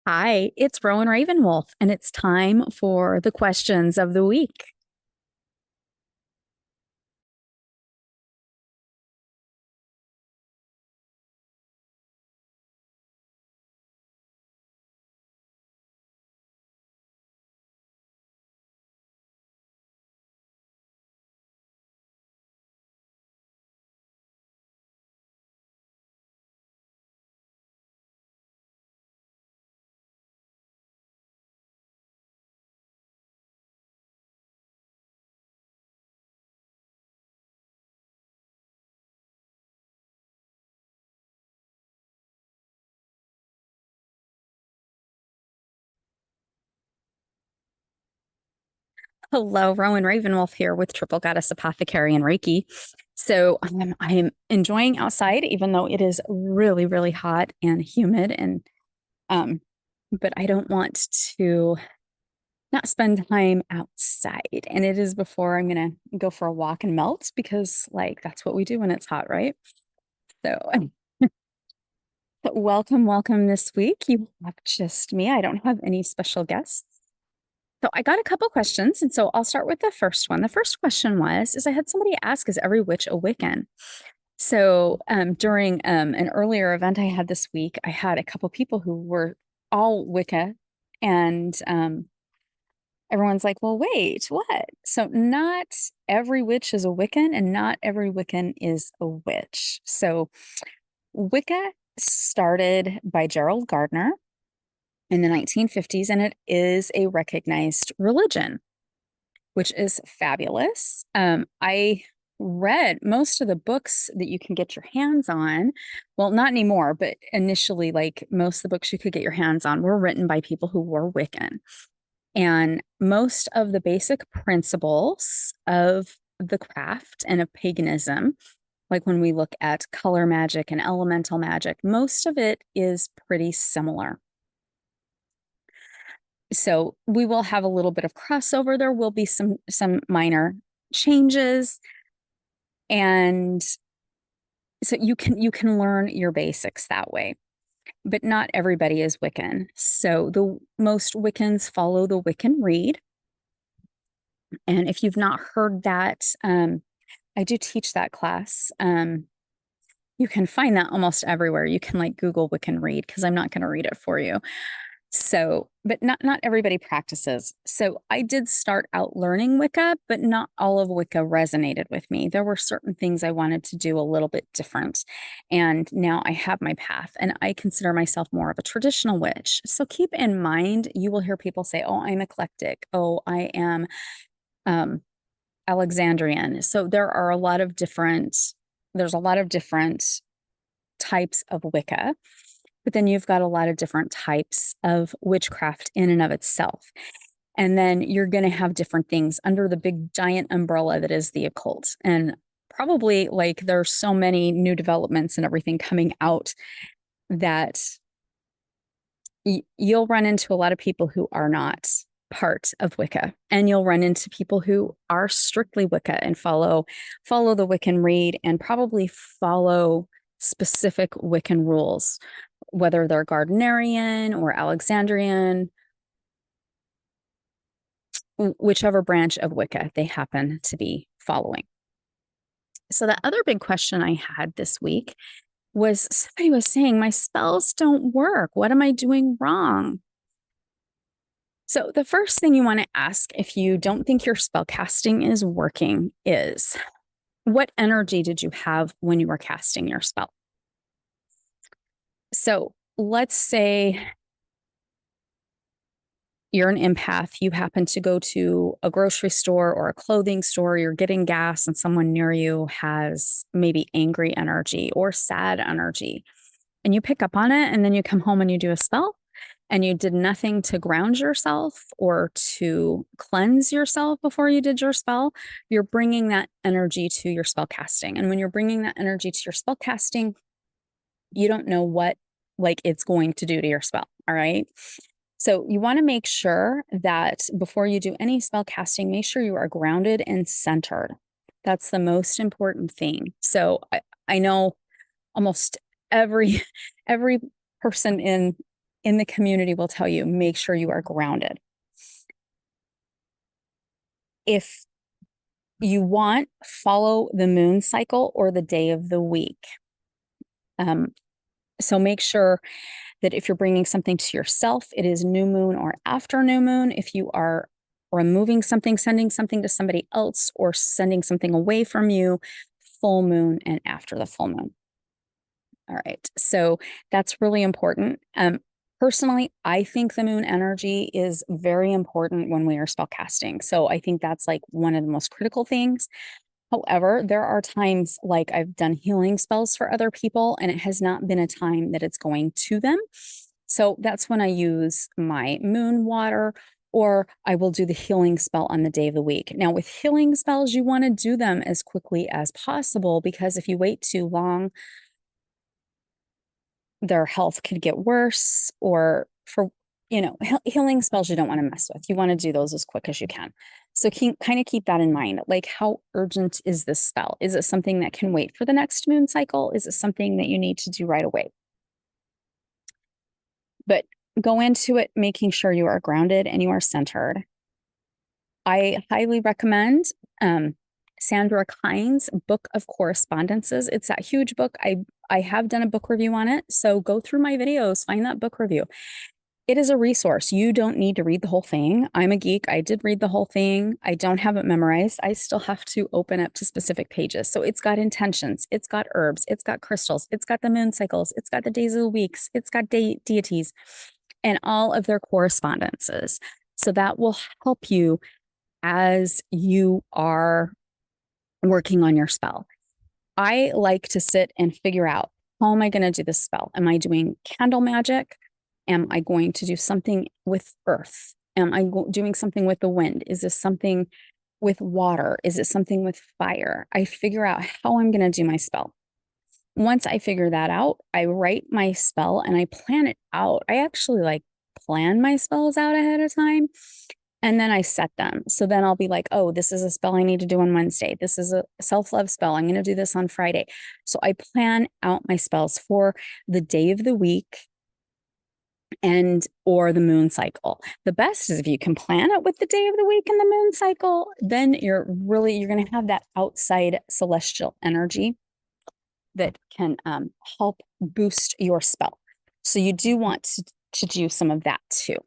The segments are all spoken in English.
Hi, it's Rowan Ravenwolf, and it's time for the questions of the week. Hello, Rowan Ravenwolf here with Triple Goddess Apothecary and Reiki. So I'm enjoying outside, even though it is really, really hot and humid, and um, but I don't want to not spend time outside. And it is before I'm gonna go for a walk and melt because, like, that's what we do when it's hot, right? So, welcome this week. You have just me. I don't have any special guests. So I got a couple questions, and so I'll start with the first one. The first question is I had somebody ask, is every witch a Wiccan? So during an earlier event I had this week, I had a couple people who were all Wicca, and everyone's like, well, wait, what? So not every witch is a Wiccan, and not every Wiccan is a witch. So Wicca started by Gerald Gardner in the 1950s, and it is a recognized religion, which is fabulous. I read most of the books that you can get your hands on. Well, not anymore, but initially, like most of the books you could get your hands on were written by people who were Wiccan. And most of the basic principles of the craft and of paganism, like when we look at color magic and elemental magic, most of it is pretty similar. So we will have a little bit of crossover. There will be some minor changes, and so you can learn your basics that way. But not everybody is Wiccan. So the most Wiccans follow the Wiccan Rede. And if you've not heard that, I do teach that class. You can find that almost everywhere. You can like Google Wiccan Rede because I'm not going to read it for you. So, but not everybody practices. So I did start out learning Wicca, but not all of Wicca resonated with me. There were certain things I wanted to do a little bit different. And now I have my path, and I consider myself more of a traditional witch. So keep in mind, you will hear people say, oh, I'm eclectic. Oh, I am um, Alexandrian. So there's a lot of different types of Wicca. But then you've got a lot of different types of witchcraft in and of itself. And then you're going to have different things under the big giant umbrella that is the occult. And probably like there's so many new developments and everything coming out that you'll run into a lot of people who are not part of Wicca, and you'll run into people who are strictly Wicca and follow the Wiccan Rede and probably follow specific Wiccan rules, whether they're Gardnerian or Alexandrian, whichever branch of Wicca they happen to be following. So the other big question I had this week was somebody was saying, my spells don't work. What am I doing wrong? So the first thing you want to ask if you don't think your spell casting is working is, what energy did you have when you were casting your spell? So let's say you're an empath, you happen to go to a grocery store or a clothing store, you're getting gas, and someone near you has maybe angry energy or sad energy, and you pick up on it, and then you come home and you do a spell, and you did nothing to ground yourself or to cleanse yourself before you did your spell, you're bringing that energy to your spell casting. And when you're bringing that energy to your spell casting, you don't know what like it's going to do to your spell. All right. So you want to make sure that before you do any spell casting, make sure you are grounded and centered. That's the most important thing. So I know almost every person in in the community will tell you, make sure you are grounded. If you want, follow the moon cycle or the day of the week. So make sure that if you're bringing something to yourself, it is new moon or after new moon. If you are removing something, sending something to somebody else, or sending something away from you, full moon and after the full moon. All right. So that's really important. Personally, I think the moon energy is very important when we are spell casting. So I think that's like one of the most critical things. However, there are times like I've done healing spells for other people, and it has not been a time that it's going to them. So that's when I use my moon water, or I will do the healing spell on the day of the week. Now, with healing spells, you want to do them as quickly as possible, because if you wait too long, their health could get worse, or for, healing spells you don't want to mess with. You want to do those as quick as you can. So kind of keep that in mind. Like, how urgent is this spell? Is it something that can wait for the next moon cycle? Is it something that you need to do right away? But go into it making sure you are grounded and you are centered. I highly recommend Sandra Kine's Book of Correspondences. It's that huge book. I have done a book review on it. So go through my videos, find that book review. It is a resource. You don't need to read the whole thing. I'm a geek. I did read the whole thing. I don't have it memorized. I still have to open up to specific pages. So it's got intentions. It's got herbs. It's got crystals. It's got the moon cycles. It's got the days of the weeks. It's got deities and all of their correspondences. So that will help you as you are working on your spell. I like to sit and figure out, how am I going to do this spell? Am I doing candle magic? Am I going to do something with earth? Am I doing something with the wind? Is this something with water? Is it something with fire? I figure out how I'm going to do my spell. Once I figure that out, I write my spell and I plan it out. I actually plan my spells out ahead of time. And then I set them. So then I'll be like, oh, this is a spell I need to do on Wednesday. This is a self-love spell. I'm going to do this on Friday. So I plan out my spells for the day of the week or the moon cycle. The best is if you can plan it with the day of the week and the moon cycle, then you're going to have that outside celestial energy that can help boost your spell. So you do want to do some of that too.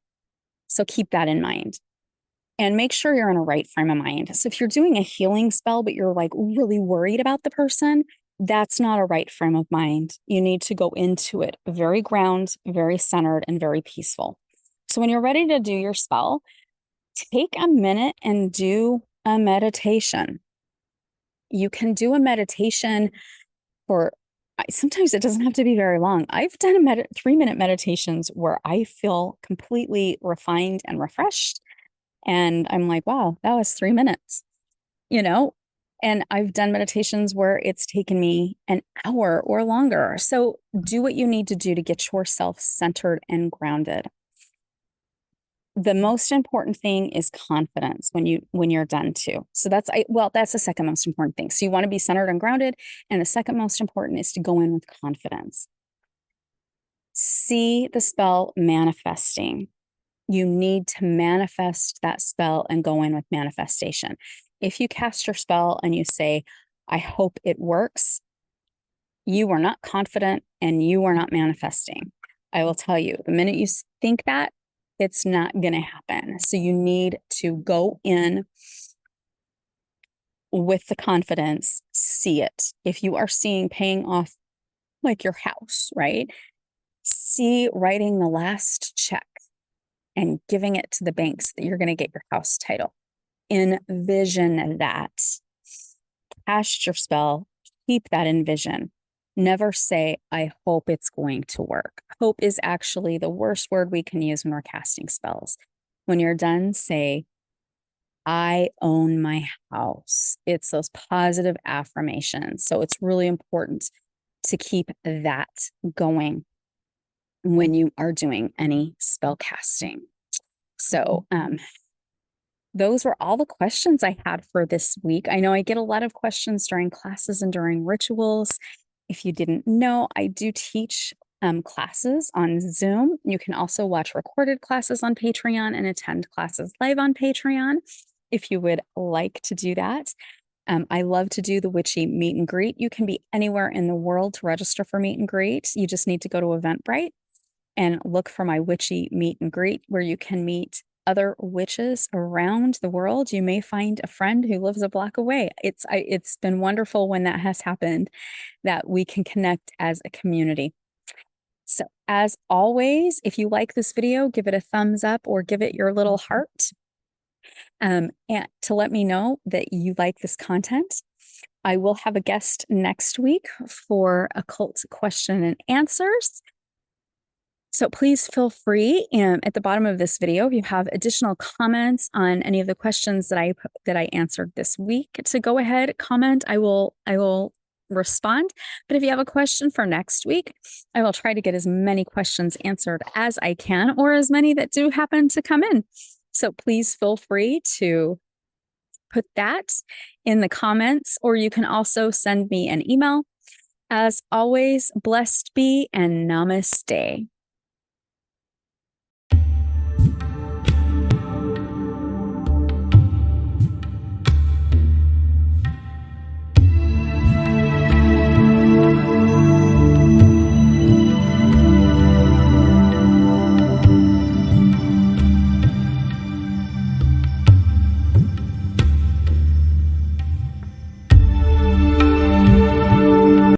So keep that in mind. And make sure you're in a right frame of mind. So if you're doing a healing spell, but you're really worried about the person, that's not a right frame of mind. You need to go into it very grounded, very centered, and very peaceful. So when you're ready to do your spell, take a minute and do a meditation. You can do a meditation sometimes it doesn't have to be very long. I've done 3-minute meditations where I feel completely refined and refreshed. And I'm like, wow, that was 3 minutes, and I've done meditations where it's taken me an hour or longer. So do what you need to do to get yourself centered and grounded. The most important thing is confidence when you're done too. So that's the second most important thing. So you want to be centered and grounded. And the second most important is to go in with confidence. See the spell manifesting. You need to manifest that spell and go in with manifestation. If you cast your spell and you say, I hope it works, you are not confident and you are not manifesting. I will tell you, the minute you think that, it's not going to happen. So you need to go in with the confidence, see it. If you are seeing paying off like your house, right? See writing the last check and giving it to the banks that you're going to get your house title. Envision that. Cast your spell. Keep that in vision. Never say, I hope it's going to work. Hope is actually the worst word we can use when we're casting spells. When you're done, say, I own my house. It's those positive affirmations. So it's really important to keep that going when you are doing any spell casting. So those were all the questions I had for this week. I know I get a lot of questions during classes and during rituals. If you didn't know, I do teach classes on Zoom. You can also watch recorded classes on Patreon and attend classes live on Patreon if you would like to do that. I love to do the witchy meet and greet. You can be anywhere in the world to register for meet and greet. You just need to go to Eventbrite and look for my witchy meet and greet, where you can meet other witches around the world. You may find a friend who lives a block away. It's been wonderful when that has happened, that we can connect as a community. So as always, if you like this video, give it a thumbs up or give it your little heart, and to let me know that you like this content. I will have a guest next week for occult question and answers. So please feel free, at the bottom of this video, if you have additional comments on any of the questions that I answered this week, to go ahead, comment. I will respond. But if you have a question for next week, I will try to get as many questions answered as I can, or as many that do happen to come in. So please feel free to put that in the comments, or you can also send me an email. As always, blessed be and namaste.